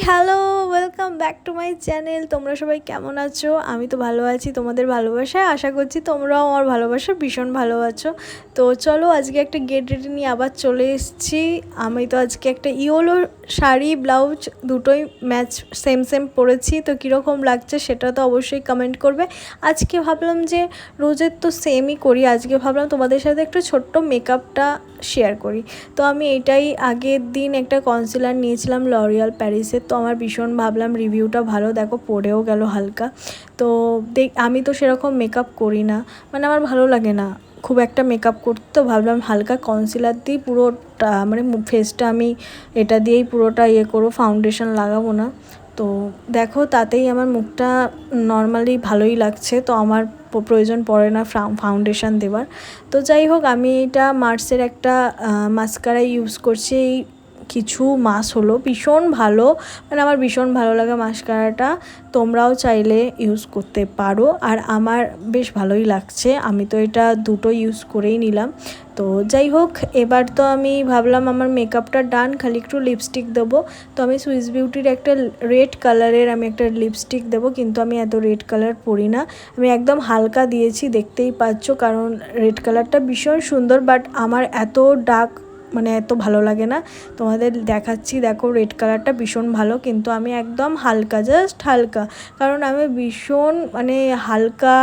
Hello, welcome back to my channel. তোমরা সবাই কেমন আছো? আমি তো ভালো আছি, তোমাদের ভালোবাসায় আশা করছি তোমরাও আমার ভালোবাসা ভীষণ ভালো আছো। তো চলো, আজকে একটা গেট রেডি নিয়ে আবার চলে এসেছি। আমি তো আজকে একটা ইয়োলো শাড়ি ব্লাউজ দুটোই ম্যাচ সেম সেম পরেছি। তো কীরকম লাগছে সেটা তো অবশ্যই কমেন্ট করবে। আজকে ভাবলাম যে রোজের তো সেমই করি, আজকে ভাবলাম তোমাদের সাথে একটু ছোট্ট মেকআপটা শেয়ার করি। তো আমি এটাই আগের দিন একটা কনসিলার নিয়েছিলাম লরিয়াল প্যারিসের। তো আমার ভীষণ ভাবলাম রিভিউটা ভালো, দেখো পড়েও গেল হালকা। তো আমি তো সেরকম মেকআপ করি না, মানে আমার ভালো লাগে না খুব একটা মেকআপ করতে। তো ভাবলাম হালকা কনসিলার দিই পুরোটা, মানে ফেসটা আমি এটা দিয়েই পুরোটা করবো, ফাউন্ডেশন লাগাবো না। তো দেখো তাতেই আমার মুখটা নর্মালি ভালোই লাগছে, তো আমার প্রয়োজন পড়ে না ফাউন্ডেশন দেওয়ার। তো যাই হোক, আমি এটা মার্সের একটা মাস্কারা ইউজ করছি এই কিছু মাস হলো, ভীষণ ভালো, মানে আমার ভীষণ ভালো লাগে মাস্কারাটা। তোমরাও চাইলে ইউজ করতে পারো, আর আমার বেশ ভালোই লাগছে। আমি তো এটা দুটো ইউজ করেই নিলাম। তো যাই হোক, এবার তো আমি ভাবলাম আমার মেকআপটা ডান, খালি একটু লিপস্টিক দেবো। তো আমি সুইস বিউটির একটা রেড কালারের আমি একটা লিপস্টিক দেবো, কিন্তু আমি এত রেড কালার পরি না, আমি একদম হালকা দিয়েছি, দেখতেই পাচ্ছ, কারণ রেড কালারটা ভীষণ সুন্দর, বাট আমার এত ডার্ক মানে এত ভালো লাগে না। তোমাদের দেখাচ্ছি, দেখো রেড কালারটা ভীষণ ভালো, কিন্তু আমি একদম হালকা, জাস্ট হালকা, কারণ আমি ভীষণ মানে হালকা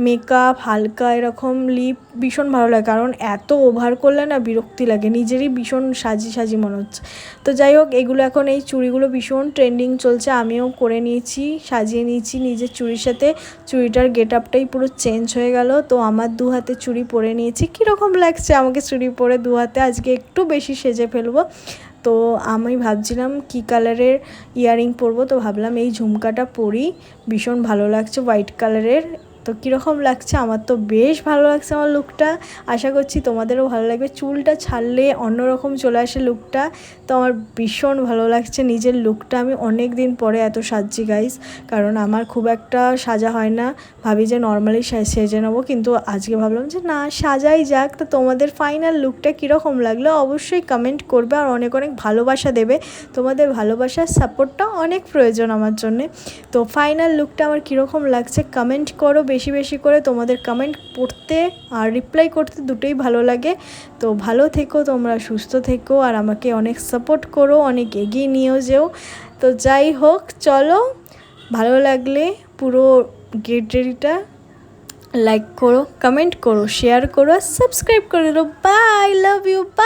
মেকআপ, হালকা এরকম লিপ ভীষণ ভালো লাগে, কারণ এত ওভার করলে না বিরক্তি লাগে, নিজেরই ভীষণ সাজি সাজি মনে হচ্ছে। তো যাই হোক, এগুলো এখন এই চুড়িগুলো ভীষণ ট্রেন্ডিং চলছে, আমিও করে নিয়েছি, সাজিয়ে নিয়েছি নিজের চুড়ির সাথে। চুড়িটার গেট আপটাই পুরো চেঞ্জ হয়ে গেল। তো আমার দু হাতে চুড়ি পরে নিয়েছি, কীরকম লাগছে আমাকে চুড়ি পরে দু হাতে? আজকে একটু বেশি সেজে ফেলবো। তো আমি ভাবছিলাম কি কালারের ইয়াররিং পরবো, তো ভাবলাম এই ঝুমকাটা পরি, ভীষণ ভালো লাগছে হোয়াইট কালারের। তো কীরকম লাগছে? আমার তো বেশ ভালো লাগছে আমার লুকটা, আশা করছি তোমাদেরও ভালো লাগবে। চুলটা ছাড়লে অন্যরকম চলে আসে লুকটা, তো আমার ভীষণ ভালো লাগছে নিজের লুকটা। আমি অনেক দিন পরে এত সাজছি গাইস, কারণ আমার খুব একটা সাজা হয় না, ভাবি যে নর্মালি সেজে নেবো, কিন্তু আজকে ভাবলাম যে না, সাজাই যাক। তো তোমাদের ফাইনাল লুকটা কীরকম লাগলো অবশ্যই কমেন্ট করবে, আর অনেক অনেক ভালোবাসা দেবে। তোমাদের ভালোবাসার সাপোর্টটা অনেক প্রয়োজন আমার জন্যে। তো ফাইনাল লুকটা আমার কীরকম লাগছে কমেন্ট করো বেশি বেশি করে, তোমাদের কমেন্ট পড়তে আর রিপ্লাই করতে দুটোই ভালো লাগে। তো ভালো থেকো তোমরা, সুস্থ থেকো, আর আমাকে অনেক সাপোর্ট করো, অনেক এগিয়ে নিয়েও যেও। তো যাই হোক, চলো, ভালো লাগলে পুরো গেট রেডিটা লাইক করো, কমেন্ট করো, শেয়ার করো, সাবস্ক্রাইব করে দিও। Bye, love you, by.